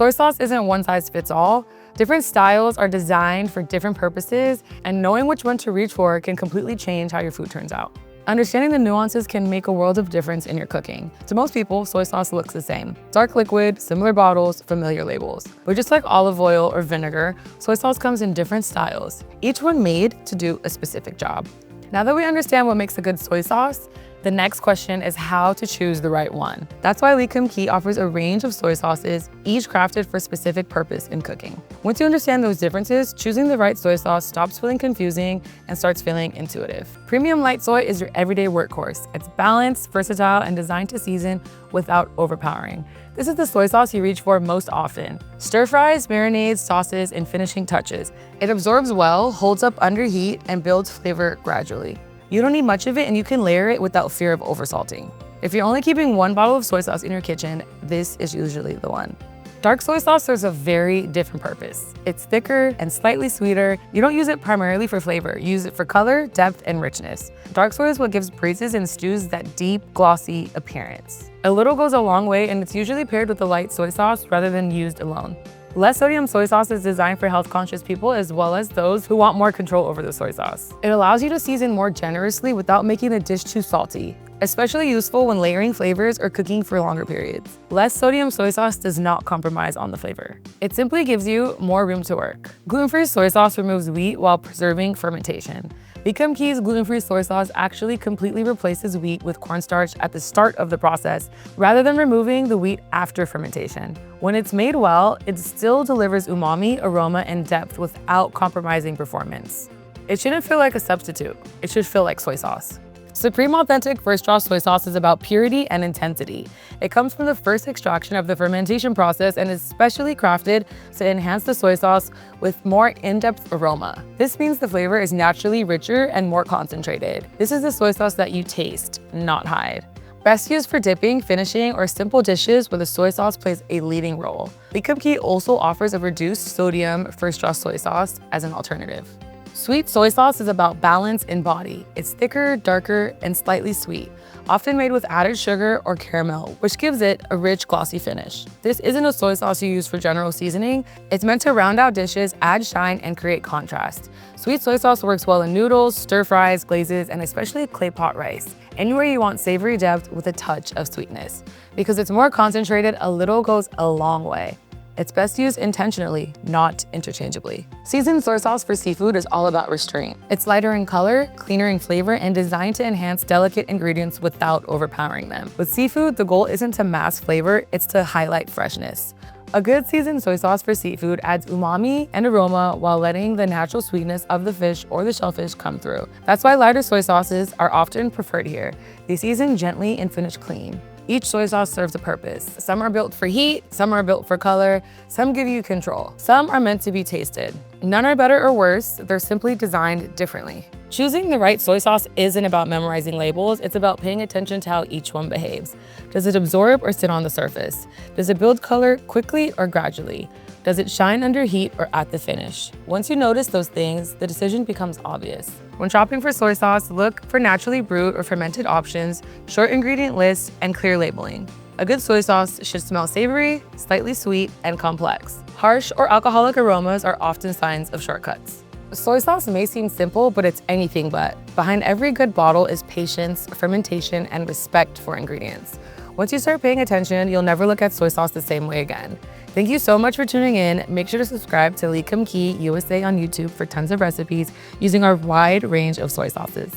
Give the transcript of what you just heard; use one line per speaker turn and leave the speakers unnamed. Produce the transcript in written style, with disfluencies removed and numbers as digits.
Soy sauce isn't one size fits all. Different styles are designed for different purposes, and knowing which one to reach for can completely change how your food turns out. Understanding the nuances can make a world of difference in your cooking. To most people, soy sauce looks the same. Dark liquid, similar bottles, familiar labels. But just like olive oil or vinegar, soy sauce comes in different styles, each one made to do a specific job. Now that we understand what makes a good soy sauce, the next question is how to choose the right one. That's why Lee Kum Kee offers a range of soy sauces, each crafted for a specific purpose in cooking. Once you understand those differences, choosing the right soy sauce stops feeling confusing and starts feeling intuitive. Premium light soy is your everyday workhorse. It's balanced, versatile, and designed to season without overpowering. This is the soy sauce you reach for most often. Stir fries, marinades, sauces, and finishing touches. It absorbs well, holds up under heat, and builds flavor gradually. You don't need much of it, and you can layer it without fear of oversalting. If you're only keeping one bottle of soy sauce in your kitchen, this is usually the one. Dark soy sauce serves a very different purpose. It's thicker and slightly sweeter. You don't use it primarily for flavor. You use it for color, depth, and richness. Dark soy is what gives braises and stews that deep, glossy appearance. A little goes a long way, and it's usually paired with a light soy sauce rather than used alone. Less sodium soy sauce is designed for health-conscious people as well as those who want more control over the soy sauce. It allows you to season more generously without making the dish too salty, especially useful when layering flavors or cooking for longer periods. Less sodium soy sauce does not compromise on the flavor. It simply gives you more room to work. Gluten-free soy sauce removes wheat while preserving fermentation. Lee Kum Kee's gluten-free soy sauce actually completely replaces wheat with cornstarch at the start of the process, rather than removing the wheat after fermentation. When it's made well, it still delivers umami, aroma, and depth without compromising performance. It shouldn't feel like a substitute. It should feel like soy sauce. Supreme Authentic First Draw soy sauce is about purity and intensity. It comes from the first extraction of the fermentation process and is specially crafted to enhance the soy sauce with more in-depth aroma. This means the flavor is naturally richer and more concentrated. This is the soy sauce that you taste, not hide. Best used for dipping, finishing, or simple dishes where the soy sauce plays a leading role. Lee Kum Kee also offers a reduced sodium First Draw soy sauce as an alternative. Sweet soy sauce is about balance in body. It's thicker, darker, and slightly sweet, often made with added sugar or caramel, which gives it a rich, glossy finish. This isn't a soy sauce you use for general seasoning. It's meant to round out dishes, add shine, and create contrast. Sweet soy sauce works well in noodles, stir fries, glazes, and especially clay pot rice. Anywhere you want savory depth with a touch of sweetness. Because it's more concentrated, a little goes a long way. It's best used intentionally, not interchangeably. Seasoned soy sauce for seafood is all about restraint. It's lighter in color, cleaner in flavor, and designed to enhance delicate ingredients without overpowering them. With seafood, the goal isn't to mask flavor, it's to highlight freshness. A good seasoned soy sauce for seafood adds umami and aroma while letting the natural sweetness of the fish or the shellfish come through. That's why lighter soy sauces are often preferred here. They season gently and finish clean. Each soy sauce serves a purpose. Some are built for heat, some are built for color, some give you control. Some are meant to be tasted. None are better or worse, they're simply designed differently. Choosing the right soy sauce isn't about memorizing labels, it's about paying attention to how each one behaves. Does it absorb or sit on the surface? Does it build color quickly or gradually? Does it shine under heat or at the finish? Once you notice those things, the decision becomes obvious. When shopping for soy sauce, look for naturally brewed or fermented options, short ingredient lists, and clear labeling. A good soy sauce should smell savory, slightly sweet, and complex. Harsh or alcoholic aromas are often signs of shortcuts. Soy sauce may seem simple, but it's anything but. Behind every good bottle is patience, fermentation, and respect for ingredients. Once you start paying attention, you'll never look at soy sauce the same way again. Thank you so much for tuning in. Make sure to subscribe to Lee Kum Kee USA on YouTube for tons of recipes using our wide range of soy sauces.